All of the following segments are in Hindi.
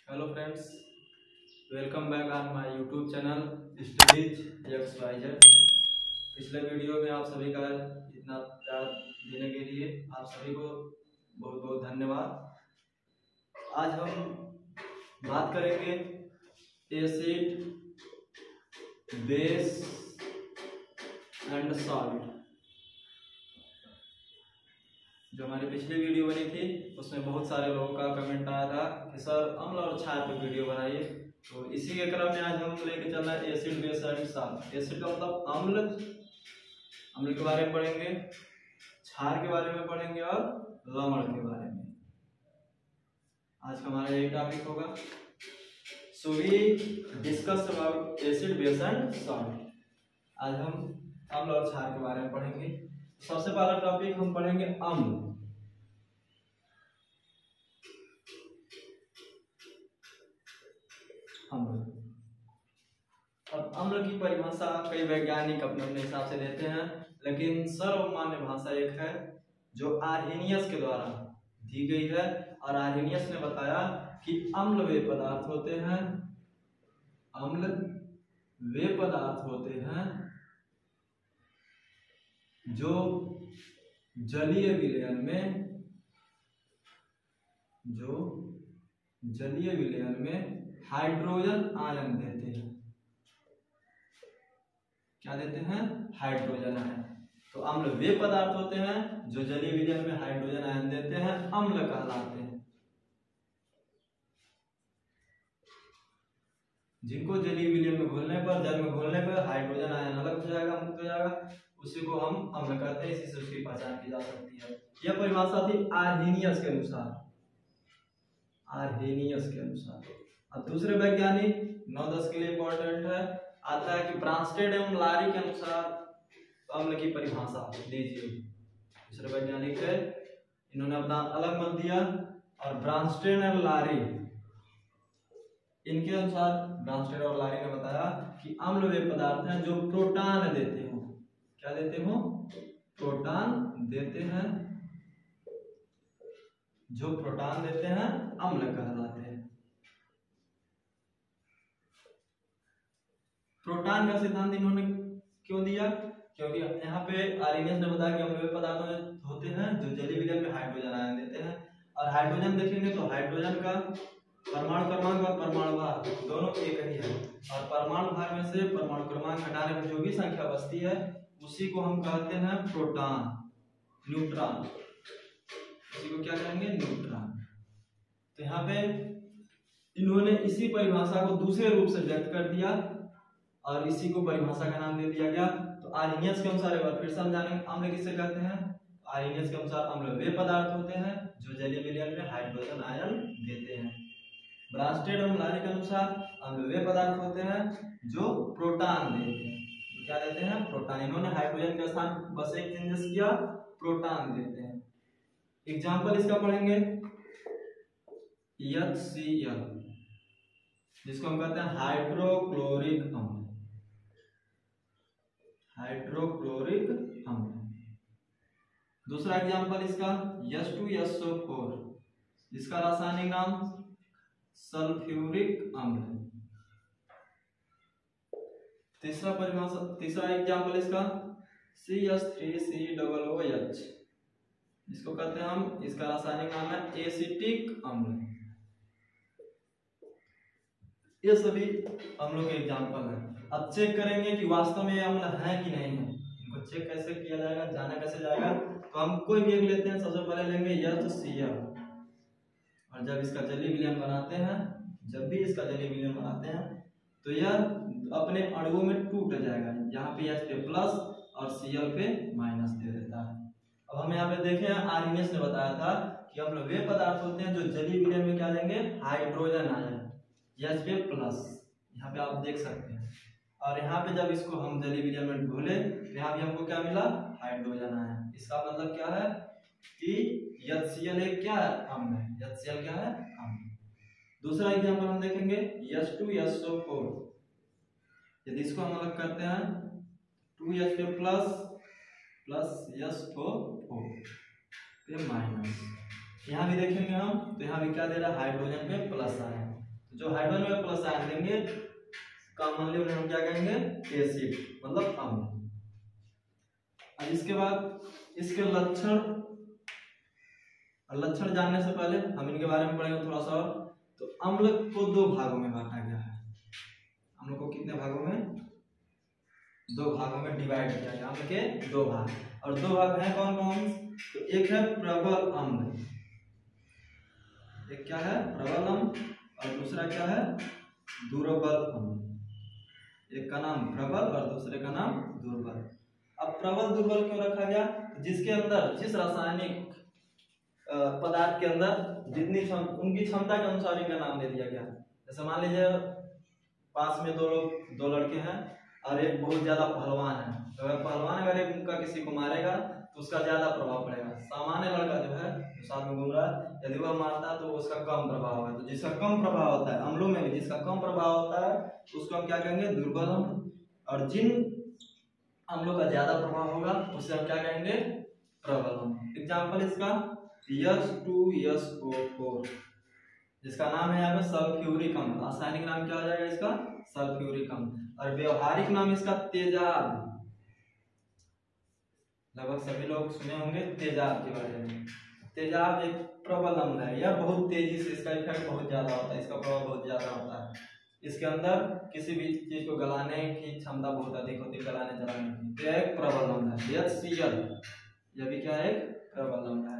Hello friends, welcome back on my YouTube channel studies XYZ। पिछले वीडियो में आप सभी का इतना प्यार देने के लिए आप सभी को बहुत बहुत धन्यवाद। आज हम बात करेंगे एसिड, बेस एंड सॉल्ट। जो हमारी पिछली वीडियो बनी थी उसमें बहुत सारे लोगों का कमेंट आया था कि सर अम्ल और क्षार पे वीडियो बनाइए। तो इसी के क्रम में आज हम लेके चल रहे हैं acid, base and salt. Acid का मतलब अम्ल के बारे में पढ़ेंगे, क्षार के बारे में पढ़ेंगे और लवण के बारे में। आज का हमारा यही टॉपिक होगा। So we discuss about acid, base and salt. आज हम अम्ल और क्षार के बारे में पढ़ेंगे। सबसे पहला टॉपिक हम पढ़ेंगे अम्ल। अब अम्ल की परिभाषा कई वैज्ञानिक अपने अपने हिसाब से देते हैं, लेकिन सर्वमान्य भाषा एक है जो आर्हेनियस के द्वारा दी गई है। और आर्हेनियस ने बताया कि अम्ल वे पदार्थ होते हैं, अम्ल वे पदार्थ होते हैं जो जलीय विलयन में हाइड्रोजन आयन देते हैं। क्या देते हैं? Hydrogen ion. तो अम्ल वे पदार्थ होते हैं जो जलीय विलयन में हाइड्रोजन आयन देते हैं, अम्ल कहलाते हैं। जिनको जलीय विलयन में घोलने पर, जल में घोलने पर हाइड्रोजन आयन अलग हो जाएगा, मुक्त हो जाएगा, उसी को हम अम्ल कहते हैं। इसी से उसकी पहचान की जा सकती है। यह परिभाषा थी आर्हेनियस के अनुसार। अब दूसरे वैज्ञानिक 9-10 के लिए इंपॉर्टेंट है, आता है कि ब्रांस्टेड एवं लारी के अनुसार अम्ल की परिभाषा दीजिए। दूसरे वैज्ञानिक है, इन्होंने अपना अलग मत दिया। और ब्रांस्टेड एवं लारी, इनके अनुसार ब्रांस्टेड और लारी ने बताया कि अम्ल वे पदार्थ हैं जो प्रोटॉन देते हो। क्या देते हो? प्रोटॉन देते हैं। जो प्रोटॉन देते हैं अम्ल कहलाते हैं। प्रोटॉन का सिद्धांत इन्होंने क्यों दिया? क्योंकि यहाँ पे आर्हेनियस ने बताया कि अम्ल वे पदार्थ होते हैं जो जलीय विलयन में हाइड्रोजन आयन देते हैं। और हाइड्रोजन देखेंगे तो हाइड्रोजन का परमाणु क्रमांक और परमाणु भार दोनों एक ही है। और परमाणु भार में से परमाणु क्रमांक हटाने पर जो भी संख्या बचती है उसी को हम कहते हैं प्रोटॉन, न्यूट्रॉन। इसी को क्या कहेंगे? न्यूट्रॉन। तो यहाँ पे इन्होंने इसी परिभाषा को दूसरे रूप से व्यक्त कर दिया और इसी को परिभाषा का नाम दे दिया गया। तो आर्हेनियस के अनुसार एक बार फिर समझाने, अम्ल किसे कहते हैं? आर्हेनियस के अनुसार अम्ल वे पदार्थ होते हैं जो जलीय विलयन में हाइड्रोजन आयन देते हैं। ब्रांस्टेड और लारी के अनुसार अम्ल वे पदार्थ होते हैं जो प्रोटॉन देते हैं। तो क्या देते हैं? प्रोटॉन। इन्होंने हाइड्रोजन के स्थान बस एक चेंजेस किया, प्रोटॉन देते हैं। एग्जाम्पल इसका पढ़ेंगे HCl, जिसको हम कहते हैं हाइड्रोक्लोरिक अम्ल। दूसरा एग्जांपल इसका H2SO4, जिसका रासायनिक नाम सल्फ्यूरिक अम्ल है। तीसरा एग्जांपल इसका CH3COOH, जिसको कहते हैं हम, इसका रासायनिक नाम है एसिटिक अम्ल। ये सभी अम्लों के एग्जांपल हैं। अब चेक करेंगे कि वास्तव में ये अम्ल है कि नहीं है। इनको चेक कैसे किया जाएगा, जाना कैसे जाएगा? तो हम कोई भी एक लेते हैं, सबसे पहले लेंगे HCl। और जब इसका जलीय विलयन बनाते हैं, तो यह अपने अणुओं में टूट जाएगा। यहाँ पे H पे प्लस और Cl पे माइनस दे देता है। अब हम यहाँ पे देखें, आर्हेनियस ने बताया था कि अम्ल वे पदार्थ होते हैं जो जलीय विलयन में क्या देंगे? हाइड्रोजन आयन, H पे प्लस, यहाँ पे आप देख सकते हैं। और यहाँ पे जब इसको हम जलीय विलयन में घोले तो यहाँ भी हमको क्या मिला? Hydrogen ion. इसका मतलब क्या है कि HCl एक क्या है? अम्ल है। HCl क्या है? अम्ल। दूसरा एग्जांपल हम देखेंगे H2SO4। यदि इसको हम अलग करते हैं 2H पे प्लस SO4 पे माइनस, यहाँ भी देखेंगे हम तो यहाँ भी क्या दे रहा है? हाइड्रोजन पे प्लस आयन। जो हाइड्रोजन में प्लस आयन देंगे कॉमनली उन्हें हम क्या कहेंगे, एसिड मतलब अम्ल। अब इसके बाद इसके लक्षण जानने से पहले हम इनके बारे में पढ़ेंगे थोड़ा सा। तो अम्ल को दो भागों में बांटा गया है। अम्ल को कितने भागों में, दो भागों में डिवाइड किया गया। अम्ल के दो भाग, और दो भाग हैं कौन कौन? तो एक है प्रबल अम्ल, एक क्या है प्रबल अम्ल, और दूसरा क्या है दुर्बल अम्ल। एक का नाम प्रबल और दूसरे का नाम दुर्बल। अब प्रबल दुर्बल क्यों रखा गया? जिसके अंदर जिस रासायनिक पदार्थ के अंदर जितनी उनकी क्षमता के अनुसार इनका नाम दे दिया गया। जैसे मान लीजिए पास में दो लड़के हैं और एक बहुत ज्यादा पहलवान है, तो अगर पहलवान अगर एक उनका किसी को मारेगा तो उसका ज्यादा प्रभाव पड़ेगा। सामान्य लड़का जो है जो साथ में घूम रहा है, यदि वह मारता है तो उसका कम प्रभाव है। तो जिसका कम प्रभाव होता है, अम्लों में भी जिसका कम प्रभाव होता है उसको हम क्या कहेंगे, दुर्बल अम्ल। और जिन अम्लों का ज्यादा प्रभाव होगा उसे हम क्या कहेंगे, प्रबल अम्ल। एग्जाम्पल इसका H2SO4, जिसका नाम है यहाँ पे सल्फ्यूरिक अम्ल। रासायनिक नाम क्या हो जाएगा इसका, सल्फ्यूरिक अम्ल। और व्यवहारिक नाम इसका तेजाब। लगभग सभी लोग सुने होंगे तेजाब के बारे में। तेजाब एक प्रबल अम्ल है, यह बहुत तेजी से, इसका इफेक्ट बहुत ज्यादा होता है, इसका प्रभाव बहुत ज्यादा होता है। इसके अंदर किसी भी चीज को गलाने की क्षमता बहुत अधिक होती है, गलाने जलाने की। तो एक प्रबल अम्ल है। HCl, यह भी क्या है, एक प्रबल अम्ल है।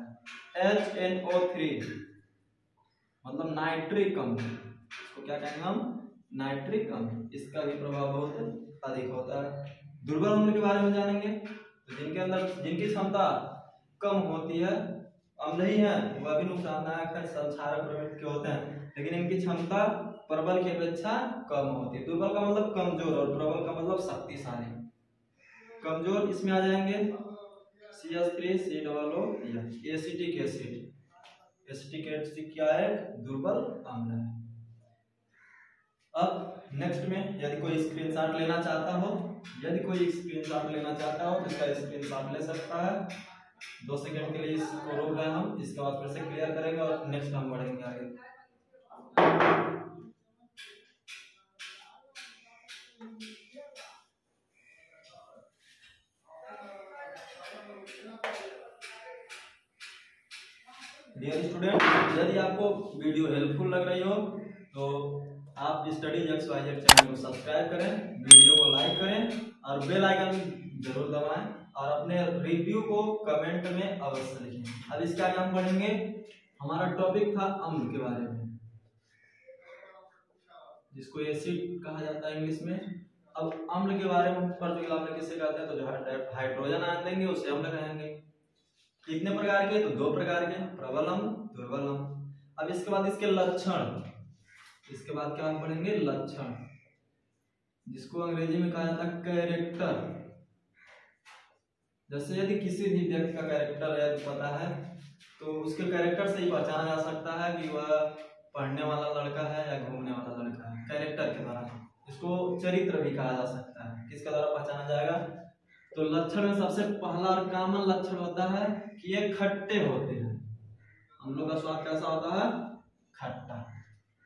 HNO3 मतलब नाइट्रिक अम्ल, इसको क्या कहेंगे हम, नाइट्रिक अम्ल। इसका भी प्रभाव बहुत अधिक होता है। दुर्बल अम्ल के बारे में जानेंगे। तो जिनके अंदर जिनकी क्षमता कम होती है, अम्ल ही है, वह भी नुकसानदायक है, संक्षारक प्रवृत्ति के होते हैं, लेकिन इनकी क्षमता प्रबल की अपेक्षा कम होती है। दुर्बल का मतलब कमजोर और प्रबल का मतलब शक्तिशाली। कमजोर इसमें आ जाएंगे CH3COO, acetic acid. Acetic acid क्या है, दुर्बल अम्ल है। अब नेक्स्ट में यदि कोई स्क्रीनशॉट लेना चाहता हो, तो इसका स्क्रीनशॉट ले सकता है। 2 सेकंड के लिए इसको रोक रहे हैं हम, इसके बाद फिर से क्लियर करेंगे और नेक्स्ट हम बढ़ेंगे आगे। डियर स्टूडेंट, यदि आपको वीडियो हेल्पफुल लग रही हो तो आप स्टडीज XYZ चैनल को सब्सक्राइब करें, वीडियो को लाइक करें और बेल आइकन जरूर दबाएं, और अपने रिव्यू को कमेंट में अवश्य लिखें। अब इसका आगे हम पढ़ेंगे, हमारा टॉपिक था अम्ल के बारे में, जिसको एसिड कहा जाता है इंग्लिश में। अब अम्ल के बारे में पर्टिकुलर अम्ल किसे कहते हैं, तो जो हाइड्रोजन आयन देंगे उसे अम्ल कहेंगे। कितने प्रकार के, तो 2 प्रकार के, प्रबल अम्ल, दुर्बल अम्ल। अब इसके बाद इसके लक्षण, इसके बाद क्या हम पढ़ेंगे, लक्षण, जिसको अंग्रेजी में कहा जाता है कैरेक्टर। जैसे यदि किसी भी व्यक्ति का कैरेक्टर यदि पता है तो उसके कैरेक्टर से ही पहचाना जा सकता है कि वह पढ़ने वाला लड़का है या घूमने वाला लड़का है, कैरेक्टर के द्वारा। इसको चरित्र भी कहा जा सकता है। किसके द्वारा पहचाना जाएगा, तो लक्षण में सबसे पहला और कॉमन लक्षण होता है कि ये खट्टे होते हैं। अम्लों का स्वाद कैसा होता है, खट्टा।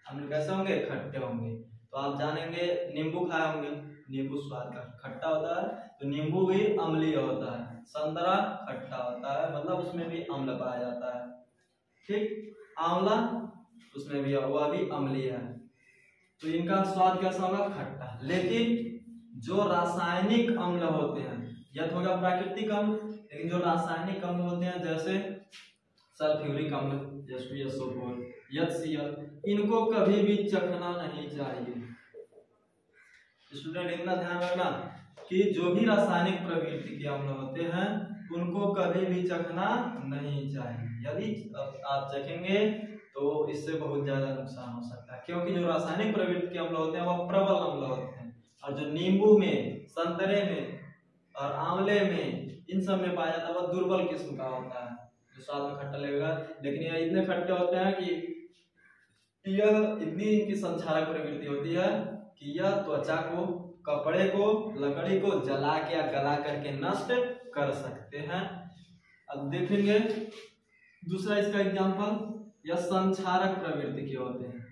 अम्ल कैसे होंगे, खट्टे होंगे। तो आप जानेंगे, नींबू खाए होंगे, नींबू स्वाद का खट्टा होता है, तो नींबू भी अम्लीय होता है। संतरा खट्टा होता है, मतलब उसमें भी अम्ल पाया जाता है। ठीक, आंवला उसमें भी, वह भी अम्लीय है। तो इनका स्वाद कैसा होगा, खट्टा। लेकिन जो रासायनिक अम्ल होते हैं, यह हो गया प्राकृतिक अम्ल, लेकिन जो रासायनिक अम्ल होते हैं जैसे सल्फ्यूरिक अम्ल, H2SO4, HCl, इनको कभी भी चखना नहीं चाहिए। स्टूडेंट इतना ध्यान रखना कि जो भी रासायनिक प्रवृत्ति के अम्ल होते हैं उनको कभी भी चखना नहीं चाहिए। यदि आप चखेंगे तो इससे बहुत ज्यादा नुकसान हो सकता है, क्योंकि जो रासायनिक प्रवृत्ति के अम्ल होते हैं वह प्रबल अम्ल होते हैं, और जो नींबू में, संतरे में और आंवले में, इन सब में पाया जाता है वह दुर्बल किस्म का होता है, जो स्वाद में खट्टा लगेगा, लेकिन यह इतने खट्टे होते हैं कि यह इतनी इनकी संक्षारक प्रवृत्ति होती है कि यह त्वचा को, कपड़े को, लकड़ी को जला के या गला करके नष्ट कर सकते हैं। अब देखेंगे दूसरा इसका एग्जांपल, यह संक्षारक प्रवृत्ति के होते हैं।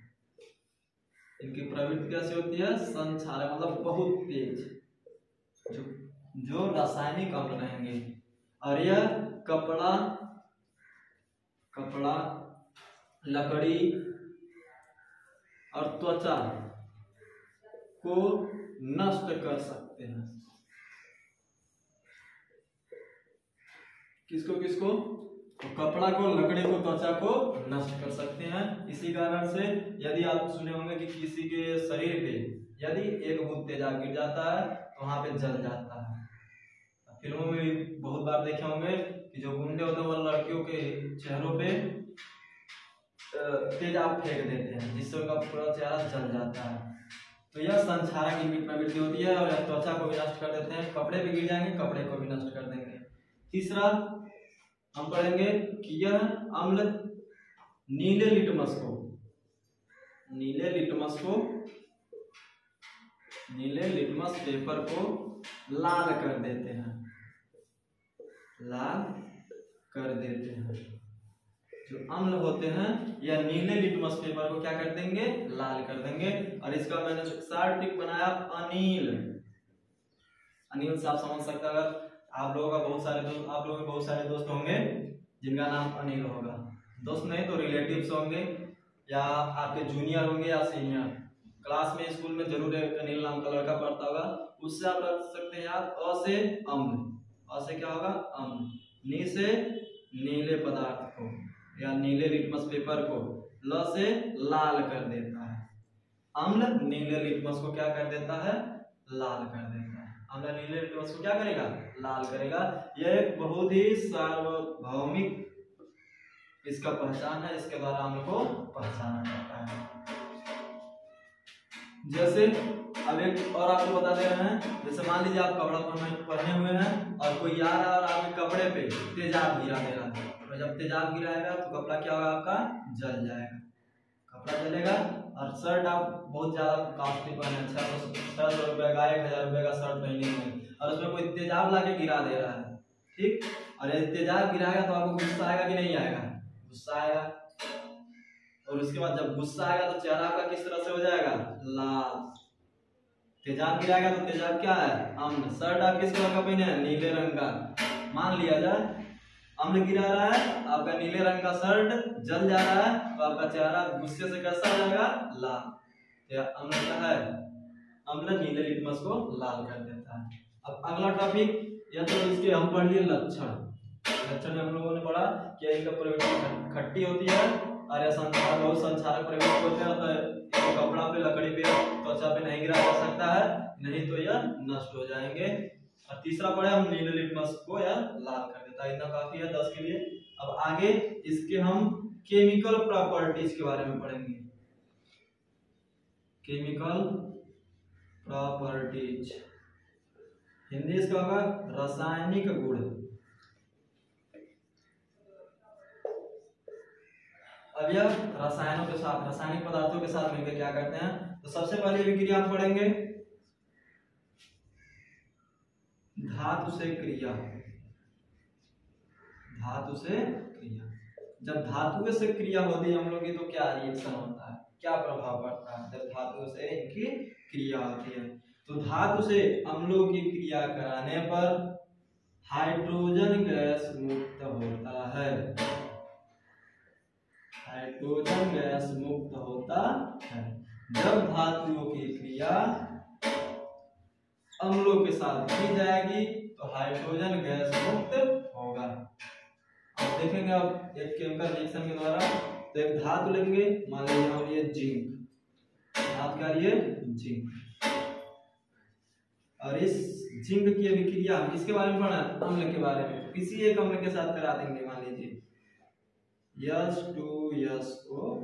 इनकी प्रवृत्ति कैसी होती है? संक्षारक, मतलब बहुत तेज, जो रासायनिक अम्ल रहेंगे। और यह कपड़ा, लकड़ी और त्वचा को नष्ट कर सकते हैं। किसको? तो कपड़ा को, लकड़ी को, त्वचा को नष्ट कर सकते हैं। इसी कारण से यदि आप सुने होंगे कि किसी के शरीर पे यदि एक बूंद तेजाब गिर जाता है तो वहां पे जल जाता है। फिल्मों में भी बहुत बार देखे होंगे कि जो गुंडे होते हैं वो लड़कियों के चेहरों पे तेजाब फेंक देते हैं, जिससे उनका पूरा चेहरा जल जाता है। तो यह संक्षारक की प्रवृत्ति होती है और त्वचा को भी नष्ट कर देते हैं। कपड़े पे गिर जाएंगे, कपड़े को भी नष्ट कर देंगे। तीसरा हम पढ़ेंगे कि यह अम्ल नीले लिटमस पेपर को लाल कर देते हैं। जो अम्ल होते हैं यह नीले लिटमस पेपर को क्या कर देंगे? लाल कर देंगे। और इसका मैंने शार्ट टिक बनाया अनिल से आप समझ सकते हैं। अगर आप लोगों के बहुत सारे दोस्त होंगे जिनका नाम अनिल होगा, दोस्त नहीं तो रिलेटिव्स होंगे या आपके जूनियर होंगे या सीनियर। क्लास में, स्कूल में जरूर एक अनिल नाम का लड़का पढ़ता होगा, उससे आप रख सकते हैं याद। अ से अम्ल, अ से क्या होगा? अम्ल। नी से नीले पदार्थ को या नीले लिटमस पेपर को, ल से लाल कर देता है। अम्ल नीले लिटमस को क्या कर देता है? लाल कर देता है। अम्ल नीले लिटमस को क्या करेगा? लाल करेगा। यह एक बहुत ही सार्वभौमिक इसका पहचान है, इसके द्वारा अम्ल को पहचाना जाता है। जैसे अब एक और आपको बता दे रहे हैं, जैसे मान लीजिए आप कपड़ा पहने हुए हैं और कोई आ रहा है और आपके कपड़े पे तेजाब गिरा दे रहा है, तो जब तेजाब गिराएगा तो कपड़ा क्या होगा? आपका जल जाएगा, कपड़ा जलेगा। और शर्ट आप बहुत ज्यादा कॉस्टली पहने, 600 रुपए का, 1000 रुपए का शर्ट पहने हुए और उसमें कोई तेजाब लाके गिरा दे रहा है, ठीक। और यदि तेजाब गिराएगा तो आपको गुस्सा आएगा कि नहीं आएगा? गुस्सा आएगा। और उसके बाद जब गुस्सा आएगा तो चेहरा आपका किस तरह से हो जाएगा? लाल। तेजाब गिराएगा तो तेजाब क्या है? अम्ल। शर्ट आप किस कलर का पहने हैं? नीले रंग का। मान लिया जाए अम्ल गिरा रहा है, आपका नीले रंग का शर्ट जल जा रहा है, तो आपका चेहरा गुस्से से कैसा हो जाएगा? लाल। अम्ल क्या है? अम्ल नीले लिटमस को लाल कर देता है। अब अगला टॉपिक, या तो इसके हम पढ़ लिए लक्षण में हम लोगों ने पढ़ा कि इनका प्रवृत्ति खट्टी होती है और यह बहुत संक्षारक प्रवृत्ति होते हैं। तो कपड़ा पे, लकड़ी पे, त्वचा पे नहीं गिराया जा सकता है, नहीं तो यह नष्ट हो जाएंगे। और तीसरा पढ़े हम नीले लिटमस को यह लाल कर देता है। इतना काफी है 10 के लिए। अब आगे इसके हम केमिकल प्रॉपर्टीज के बारे में पढ़ेंगे। केमिकल प्रॉपर्टीज, हिंदी इसका होगा रासायनिक गुण। अब यह रसायनों के साथ, रासायनिक पदार्थों के साथ मिलकर क्या करते हैं? तो सबसे पहले विक्रिया हम पढ़ेंगे धातु से क्रिया। जब धातुओं से क्रिया होती है हम लोग की तो क्या रिएक्शन होता है, क्या प्रभाव पड़ता है जब धातु से इनकी क्रिया होती है? तो धातु से अम्लों की क्रिया कराने पर हाइड्रोजन गैस मुक्त होता है। हाइड्रोजन गैस मुक्त होता है। जब धातुओं की क्रिया अम्लों के साथ की जाएगी तो हाइड्रोजन गैस मुक्त होगा। अब देखेंगे अब एक केमिकल रिएक्शन के द्वारा, तो एक धातु लेंगे, मान लीजिए हम ये जिंक, धातु क्या है? जिंक। और इस जिंक की अभिक्रिया हम किसके बारे में पढ़ा? अम्ल के बारे में। किसी एक अम्ल के साथ करा देंगे, मान लीजिए H2SO4।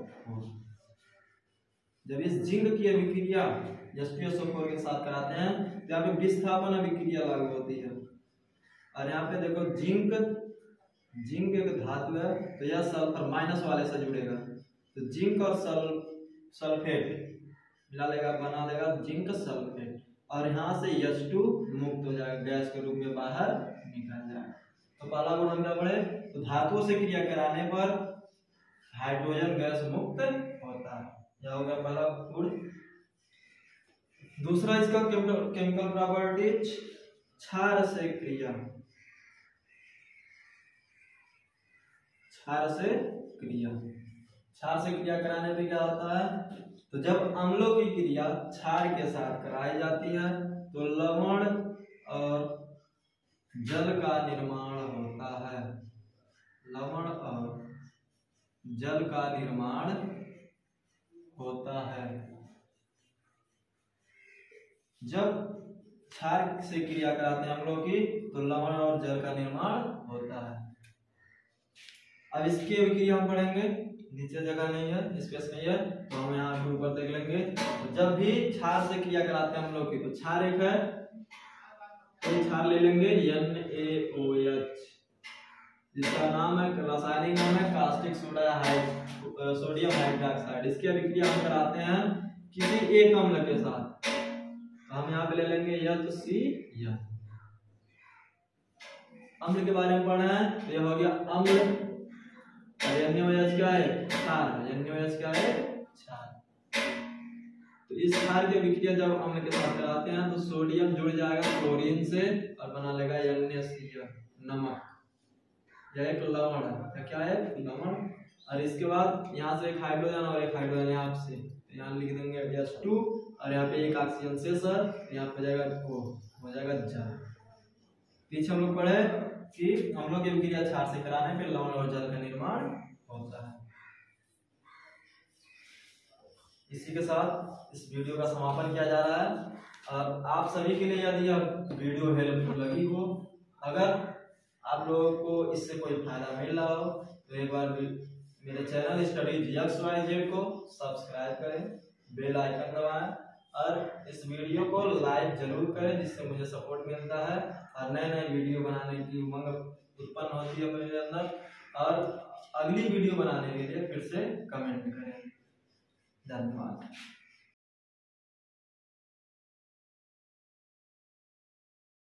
जब इस जिंक की अभिक्रिया H2SO4 के साथ कराते हैं तो यहाँ पे विस्थापन अभिक्रिया लागू होती है। और यहाँ पे देखो जिंक एक धातु है, तो यह सल्फर माइनस वाले से जुड़ेगा, तो जिंक और सल्फेट मिला लेगा, बना लेगा जिंक सल्फेट। और यहाँ से H2 मुक्त हो जाएगा, गैस के रूप में बाहर निकल जाएगा। तो पहला गुण हम क्या पढ़े? तो धातुओं से क्रिया कराने पर हाइड्रोजन गैस मुक्त होता है। यह हो गया पहला गुण। दूसरा इसका केमिकल प्रॉपर्टीज क्षार से क्रिया। क्षार से क्रिया, क्षार से क्रिया कराने पे क्या होता है, तो जब अम्लों की क्रिया क्षार के साथ कराई जाती है तो लवण और जल का निर्माण होता है। लवण और जल का निर्माण होता है। जब क्षार से क्रिया कराते हैं हम लोग की तो लवण और जल का निर्माण होता है। अब इसकी क्रिया हम पढ़ेंगे, नीचे जगह नहीं है, स्पेस नहीं है, तो हम यहाँ पे ऊपर देख लेंगे। तो जब भी क्षार से क्रिया कराते हैं हम लोग की तो क्षार एक है, तो क्षार ले लेंगे NaOH, जिसका नाम है, रासायनिक नाम है कास्टिक सोडियम हाइड्रोक्साइड। इसकी अभिक्रिया हम कराते हैं किसी एक अम्ल के साथ, तो हम यहाँ पे ले लेंगे HCl। अम्ल के बारे में पढ़ा है, तो ये हो गया अम्ल। NaOH क्या है, क्षार। NaOH क्या है, क्षार। तो इस क्षार की अभिक्रिया जब अम्ल के साथ कराते हैं तो सोडियम जुड़ जाएगा क्लोरीन से और बना लेगा NaCl, नमक। यह एक लवण है, क्या है, लवण। और इसके बाद यहाँ से एक हाइड्रोजन और एक हाइड्रोजन यहाँ से, तो यहाँ लिख देंगे H2 और यहाँ पे एक ऑक्सीजन शेष है, यहाँ पे जाएगा O, हो जाएगा जल। पीछे हम लोग पढ़े कि अम्लों की अभिक्रिया क्षार से कराने पे लवण और जल का निर्माण होता है। इसी के साथ इस वीडियो का समापन किया जा रहा है। और आप सभी के लिए यदि यह वीडियो हेल्पफुल लगी हो, अगर आप लोगों को इससे कोई फायदा मिल रहा हो, तो एक बार मेरे चैनल स्टडीज XYZ को सब्सक्राइब करें, बेल आइकन दबाएं और इस वीडियो को लाइक जरूर करें, जिससे मुझे सपोर्ट मिलता है और नए नए वीडियो बनाने की उमंग उत्पन्न होती है मेरे अंदर। और अगली वीडियो बनाने के लिए फिर से कमेंट करें। धन्यवाद।